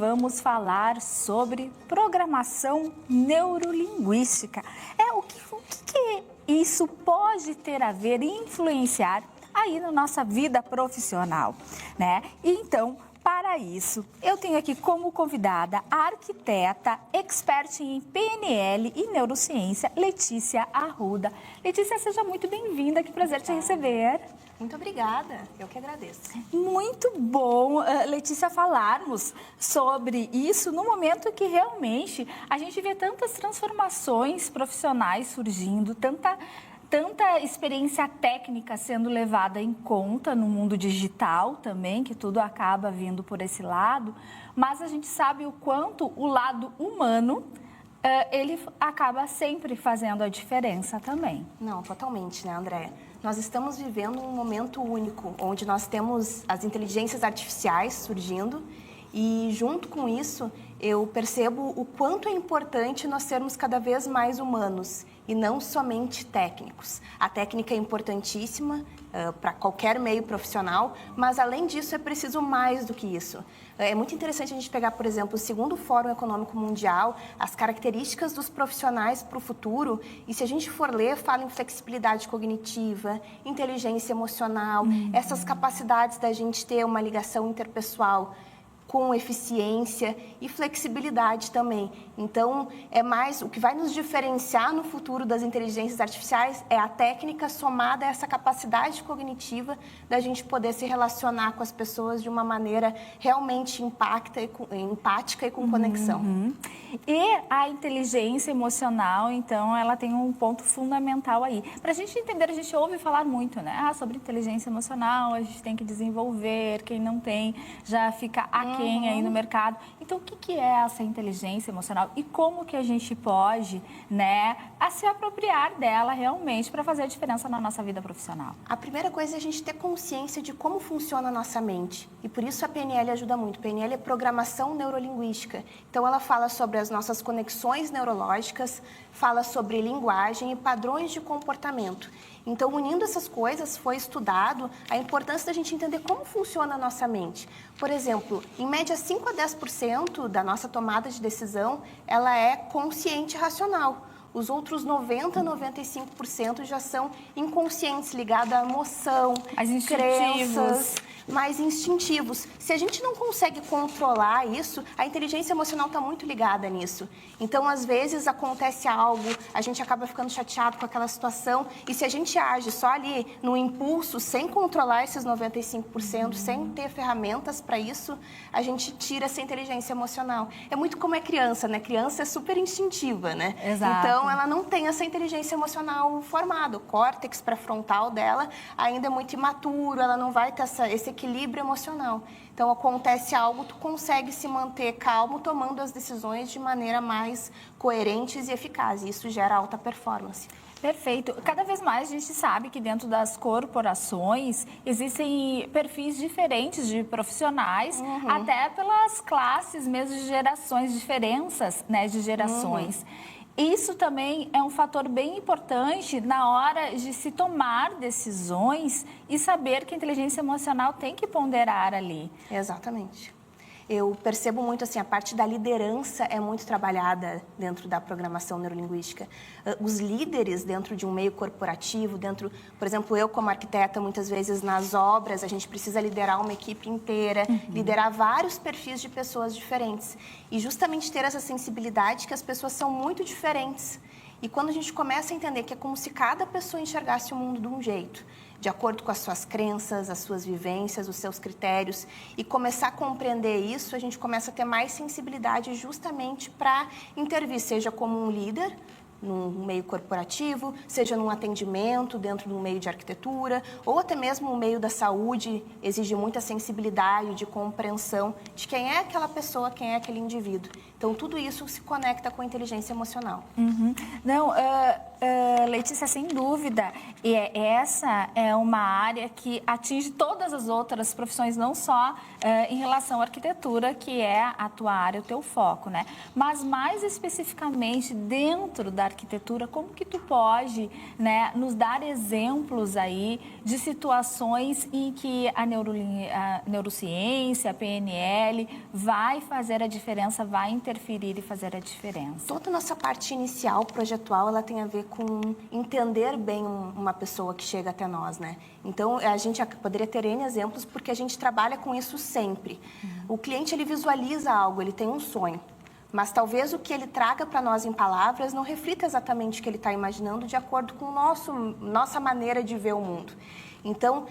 vamos falar sobre programação neurolinguística. O que isso pode ter a ver e influenciar aí na nossa vida profissional, né? Então, para isso, eu tenho aqui como convidada a arquiteta, expert em PNL e neurociência, Letícia Arruda. Letícia, seja muito bem-vinda, que prazer te receber. Muito obrigada, eu que agradeço. Muito bom, Letícia, falarmos sobre isso no momento que realmente a gente vê tantas transformações profissionais surgindo, tanta experiência técnica sendo levada em conta no mundo digital também, que tudo acaba vindo por esse lado, mas a gente sabe o quanto o lado humano, ele acaba sempre fazendo a diferença também. Não, totalmente, né, Andréia? Nós estamos vivendo um momento único, onde nós temos as inteligências artificiais surgindo e, junto com isso, eu percebo o quanto é importante nós sermos cada vez mais humanos e não somente técnicos. A técnica é importantíssima para qualquer meio profissional, mas, além disso, é preciso mais do que isso. É muito interessante a gente pegar, por exemplo, o segundo Fórum Econômico Mundial, as características dos profissionais para o futuro, e se a gente for ler, fala em flexibilidade cognitiva, inteligência emocional, essas capacidades da gente ter uma ligação interpessoal com eficiência e flexibilidade também. Então, é mais o que vai nos diferenciar no futuro das inteligências artificiais é a técnica somada a essa capacidade cognitiva da gente poder se relacionar com as pessoas de uma maneira realmente empática e com conexão. E a inteligência emocional, então, ela tem um ponto fundamental aí. Para a gente entender, a gente ouve falar muito, né? Sobre inteligência emocional, a gente tem que desenvolver, quem não tem já fica aquém aí no mercado. Então, o que é essa inteligência emocional e como que a gente pode, né, se apropriar dela realmente para fazer a diferença na nossa vida profissional? A primeira coisa é a gente ter consciência de como funciona a nossa mente. E por isso a PNL ajuda muito. PNL é programação neurolinguística. Então, ela fala sobre as nossas conexões neurológicas, fala sobre linguagem e padrões de comportamento. Então, unindo essas coisas, foi estudado a importância da gente entender como funciona a nossa mente. Por exemplo, em média, 5 a 10% da nossa tomada de decisão, ela é consciente e racional. Os outros 90 a 95% já são inconscientes, ligados à emoção, crenças, mais instintivos. Se a gente não consegue controlar isso, a inteligência emocional está muito ligada nisso. Então, às vezes, acontece algo, a gente acaba ficando chateado com aquela situação, e se a gente age só ali no impulso, sem controlar esses 95%, sem ter ferramentas para isso, a gente tira essa inteligência emocional. É muito como é criança, né? Criança é super instintiva, né? Exato. Então, ela não tem essa inteligência emocional formada. O córtex pré-frontal dela ainda é muito imaturo, ela não vai ter esse equilíbrio emocional. Então, acontece algo, tu consegue se manter calmo, tomando as decisões de maneira mais coerentes e eficaz. E isso gera alta performance. Perfeito. Cada vez mais a gente sabe que dentro das corporações existem perfis diferentes de profissionais, até pelas classes mesmo de gerações, diferenças, né, de gerações. Isso também é um fator bem importante na hora de se tomar decisões e saber que a inteligência emocional tem que ponderar ali. Exatamente. Eu percebo muito assim, a parte da liderança é muito trabalhada dentro da programação neurolinguística. Os líderes dentro de um meio corporativo, por exemplo, eu como arquiteta, muitas vezes nas obras, a gente precisa liderar uma equipe inteira, liderar vários perfis de pessoas diferentes. E justamente ter essa sensibilidade que as pessoas são muito diferentes. E quando a gente começa a entender que é como se cada pessoa enxergasse o mundo de um jeito, de acordo com as suas crenças, as suas vivências, os seus critérios, e começar a compreender isso, a gente começa a ter mais sensibilidade justamente para intervir, seja como um líder, num meio corporativo, seja num atendimento dentro de um meio de arquitetura, ou até mesmo o meio da saúde exige muita sensibilidade, de compreensão de quem é aquela pessoa, quem é aquele indivíduo. Então, tudo isso se conecta com a inteligência emocional. Não, Letícia, sem dúvida, e essa é uma área que atinge todas as outras profissões, não só em relação à arquitetura, que é a tua área, o teu foco, né? Mas mais especificamente dentro da arquitetura, como que tu pode, né, nos dar exemplos aí de situações em que a neurociência, a PNL vai fazer a diferença, vai interferir e fazer a diferença? Toda a nossa parte inicial, projetual, ela tem a ver com entender bem uma pessoa que chega até nós, né? Então, a gente poderia ter N exemplos, porque a gente trabalha com isso sempre. O cliente, ele visualiza algo, ele tem um sonho. Mas talvez o que ele traga para nós em palavras não reflita exatamente o que ele está imaginando de acordo com nossa maneira de ver o mundo. Então,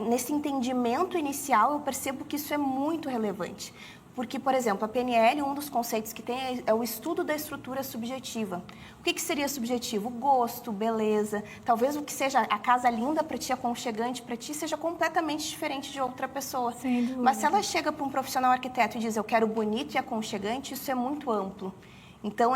nesse entendimento inicial, eu percebo que isso é muito relevante. Porque, por exemplo, a PNL, um dos conceitos que tem é o estudo da estrutura subjetiva. O que seria subjetivo? Gosto, beleza. Talvez o que seja a casa linda para ti, aconchegante para ti, seja completamente diferente de outra pessoa. Sem dúvida. Mas se ela chega para um profissional arquiteto e diz, eu quero bonito e aconchegante, isso é muito amplo. Então,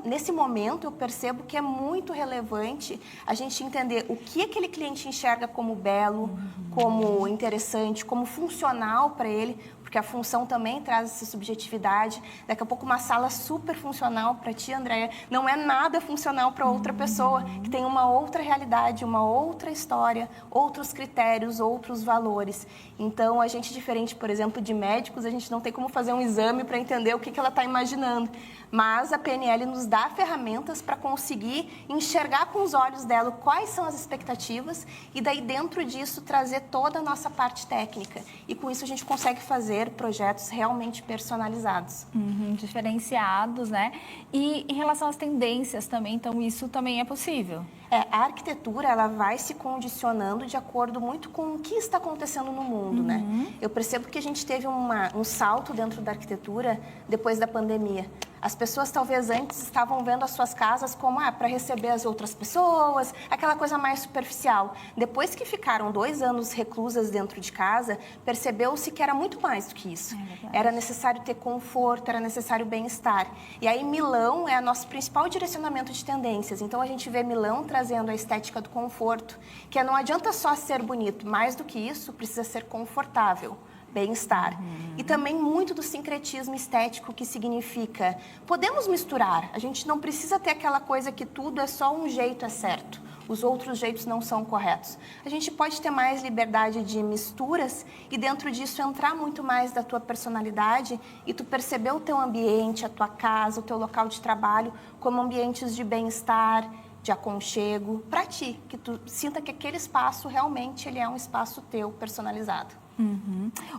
nesse momento, eu percebo que é muito relevante a gente entender o que aquele cliente enxerga como belo, como interessante, como funcional para ele, porque a função também traz essa subjetividade. Daqui a pouco, uma sala super funcional para ti, Andréia, não é nada funcional para outra pessoa, que tem uma outra realidade, uma outra história, outros critérios, outros valores. Então, a gente, diferente, por exemplo, de médicos, a gente não tem como fazer um exame para entender o que ela está imaginando. Mas a PNL nos dá ferramentas para conseguir enxergar com os olhos dela quais são as expectativas e daí dentro disso trazer toda a nossa parte técnica. E com isso a gente consegue fazer projetos realmente personalizados. Diferenciados, né? E em relação às tendências também, então isso também é possível? A arquitetura, ela vai se condicionando de acordo muito com o que está acontecendo no mundo, né? Eu percebo que a gente teve um salto dentro da arquitetura depois da pandemia. As pessoas talvez antes estavam vendo as suas casas como para receber as outras pessoas, aquela coisa mais superficial. Depois que ficaram 2 anos reclusas dentro de casa, percebeu-se que era muito mais do que isso. Era necessário ter conforto, era necessário bem-estar. E aí Milão é o nosso principal direcionamento de tendências. Então a gente vê Milão trazendo a estética do conforto, que não adianta só ser bonito, mais do que isso, precisa ser confortável. Bem-estar. E também muito do sincretismo estético, que significa, podemos misturar, a gente não precisa ter aquela coisa que tudo é só um jeito é certo, os outros jeitos não são corretos. A gente pode ter mais liberdade de misturas e dentro disso entrar muito mais da tua personalidade e tu perceber o teu ambiente, a tua casa, o teu local de trabalho como ambientes de bem-estar, de aconchego, para ti, que tu sinta que aquele espaço realmente ele é um espaço teu, personalizado.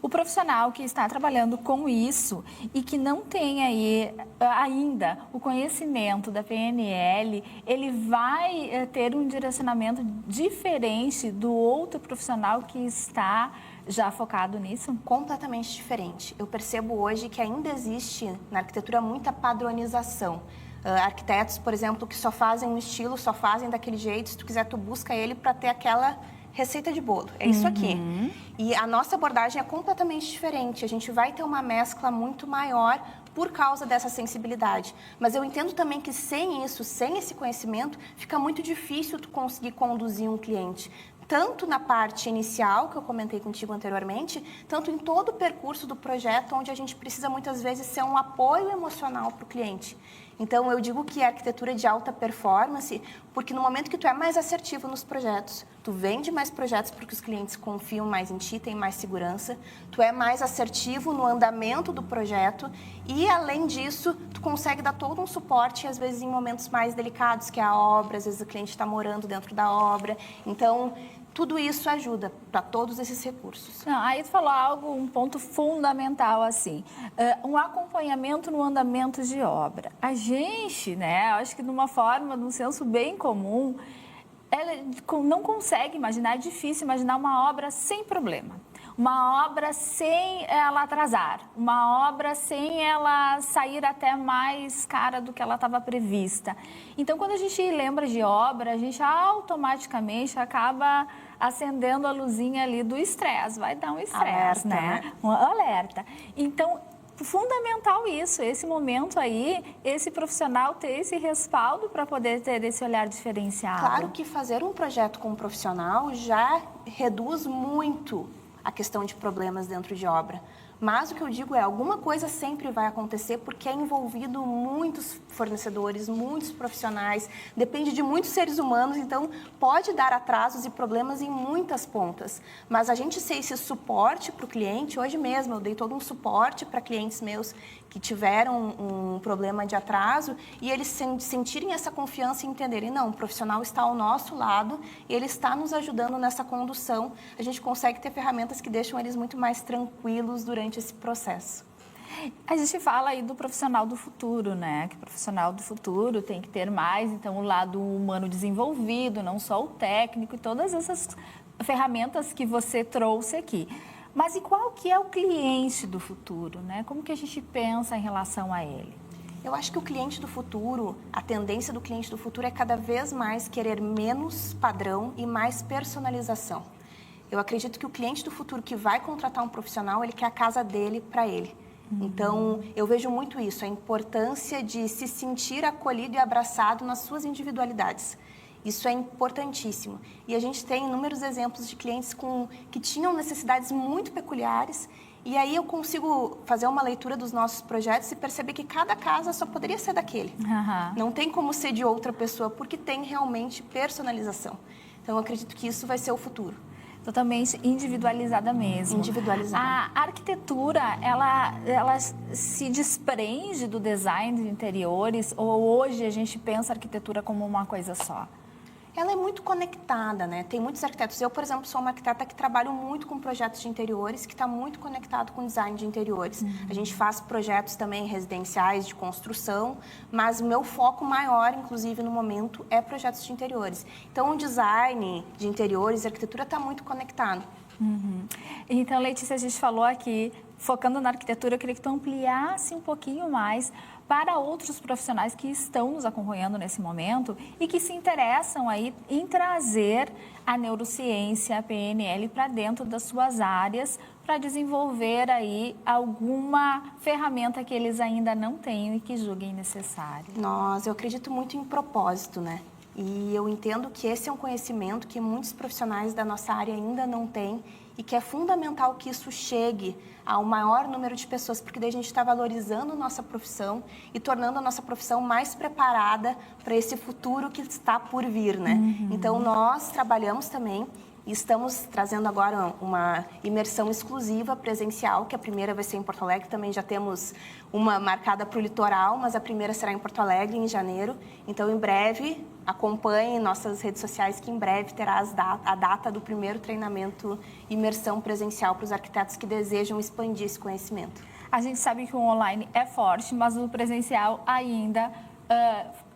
O profissional que está trabalhando com isso e que não tem aí ainda o conhecimento da PNL, ele vai ter um direcionamento diferente do outro profissional que está já focado nisso? Completamente diferente. Eu percebo hoje que ainda existe na arquitetura muita padronização. Arquitetos, por exemplo, que só fazem um estilo, só fazem daquele jeito, se tu quiser tu busca ele para ter aquela receita de bolo, é isso aqui. E a nossa abordagem é completamente diferente, a gente vai ter uma mescla muito maior por causa dessa sensibilidade. Mas eu entendo também que sem isso, sem esse conhecimento, fica muito difícil tu conseguir conduzir um cliente. Tanto na parte inicial, que eu comentei contigo anteriormente, tanto em todo o percurso do projeto, onde a gente precisa muitas vezes ser um apoio emocional para o cliente. Então, eu digo que a arquitetura é de alta performance, porque no momento que tu é mais assertivo nos projetos, tu vende mais projetos porque os clientes confiam mais em ti, têm mais segurança, tu é mais assertivo no andamento do projeto e, além disso, tu consegue dar todo um suporte, às vezes em momentos mais delicados, que é a obra, às vezes o cliente está morando dentro da obra. Então, tudo isso ajuda para todos esses recursos. Não, aí tu falou um ponto fundamental, assim, um acompanhamento no andamento de obra. A gente, né, acho que de uma forma, num senso bem comum, ela não consegue imaginar, é difícil imaginar uma obra sem problema. Uma obra sem ela atrasar, uma obra sem ela sair até mais cara do que ela estava prevista. Então, quando a gente lembra de obra, a gente automaticamente acaba acendendo a luzinha ali do estresse. Vai dar um estresse, né? Um alerta. Então, fundamental isso, esse momento aí, esse profissional ter esse respaldo para poder ter esse olhar diferenciado. Claro que fazer um projeto com um profissional já reduz muito a questão de problemas dentro de obra. Mas o que eu digo é, alguma coisa sempre vai acontecer porque é envolvido muitos fornecedores, muitos profissionais, depende de muitos seres humanos, então pode dar atrasos e problemas em muitas pontas. Mas a gente ser esse suporte para o cliente, hoje mesmo eu dei todo um suporte para clientes meus que tiveram um problema de atraso e eles sentirem essa confiança e entenderem, não, o profissional está ao nosso lado, ele está nos ajudando nessa condução, a gente consegue ter ferramentas que deixam eles muito mais tranquilos durante esse processo. A gente fala aí do profissional do futuro, né? Que o profissional do futuro tem que ter mais, então, o lado humano desenvolvido, não só o técnico e todas essas ferramentas que você trouxe aqui. Mas e qual que é o cliente do futuro, né? Como que a gente pensa em relação a ele? Eu acho que o cliente do futuro, a tendência do cliente do futuro é cada vez mais querer menos padrão e mais personalização. Eu acredito que o cliente do futuro que vai contratar um profissional, ele quer a casa dele para ele. Então, eu vejo muito isso, a importância de se sentir acolhido e abraçado nas suas individualidades. Isso é importantíssimo. E a gente tem inúmeros exemplos de clientes que tinham necessidades muito peculiares. E aí eu consigo fazer uma leitura dos nossos projetos e perceber que cada casa só poderia ser daquele. Não tem como ser de outra pessoa, porque tem realmente personalização. Então, eu acredito que isso vai ser o futuro. Totalmente individualizada mesmo. Individualizada. A arquitetura, ela se desprende do design de interiores ou hoje a gente pensa a arquitetura como uma coisa só? Ela é muito conectada, né? Tem muitos arquitetos. Eu, por exemplo, sou uma arquiteta que trabalho muito com projetos de interiores, que está muito conectado com design de interiores. A gente faz projetos também residenciais de construção, mas o meu foco maior, inclusive, no momento, é projetos de interiores. Então, o design de interiores, a arquitetura está muito conectado. Então, Letícia, a gente falou aqui, focando na arquitetura, eu queria que tu ampliasse um pouquinho mais para outros profissionais que estão nos acompanhando nesse momento e que se interessam aí em trazer a neurociência, a PNL para dentro das suas áreas para desenvolver aí alguma ferramenta que eles ainda não tenham e que julguem necessário. Eu acredito muito em propósito, né? E eu entendo que esse é um conhecimento que muitos profissionais da nossa área ainda não têm e que é fundamental que isso chegue ao maior número de pessoas, porque daí a gente está valorizando nossa profissão e tornando a nossa profissão mais preparada para esse futuro que está por vir, né? Então, nós trabalhamos também e estamos trazendo agora uma imersão exclusiva presencial, que a primeira vai ser em Porto Alegre. Também já temos uma marcada para o litoral, mas a primeira será em Porto Alegre, em janeiro. Então, em breve, acompanhem nossas redes sociais, que em breve terá a data do primeiro treinamento imersão presencial para os arquitetos que desejam expandir esse conhecimento. A gente sabe que o online é forte, mas o presencial ainda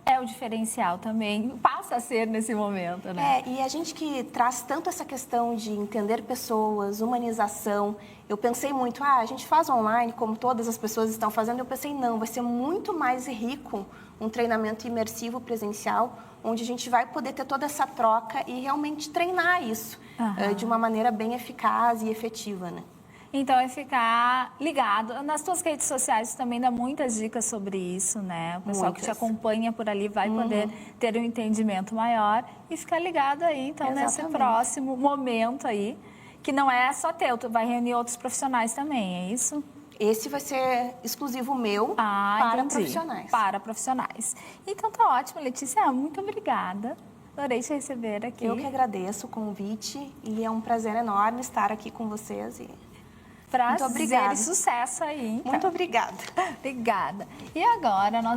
é o diferencial também, passa a ser nesse momento, né? E a gente que traz tanto essa questão de entender pessoas, humanização, eu pensei muito, a gente faz online como todas as pessoas estão fazendo, eu pensei, não, vai ser muito mais rico um treinamento imersivo presencial, onde a gente vai poder ter toda essa troca e realmente treinar isso de uma maneira bem eficaz e efetiva, né? Então, é ficar ligado. Nas tuas redes sociais também dá muitas dicas sobre isso, né? O pessoal que te acompanha por ali vai poder ter um entendimento maior e ficar ligado aí, então, nesse próximo momento aí, que não é só teu, tu vai reunir outros profissionais também, é isso? Esse vai ser exclusivo meu para profissionais. Para profissionais. Então, tá ótimo, Letícia, muito obrigada. Adorei te receber aqui. Eu que agradeço o convite e é um prazer enorme estar aqui com vocês. Prazer e sucesso aí. Então. Muito obrigada. Obrigada. E agora nós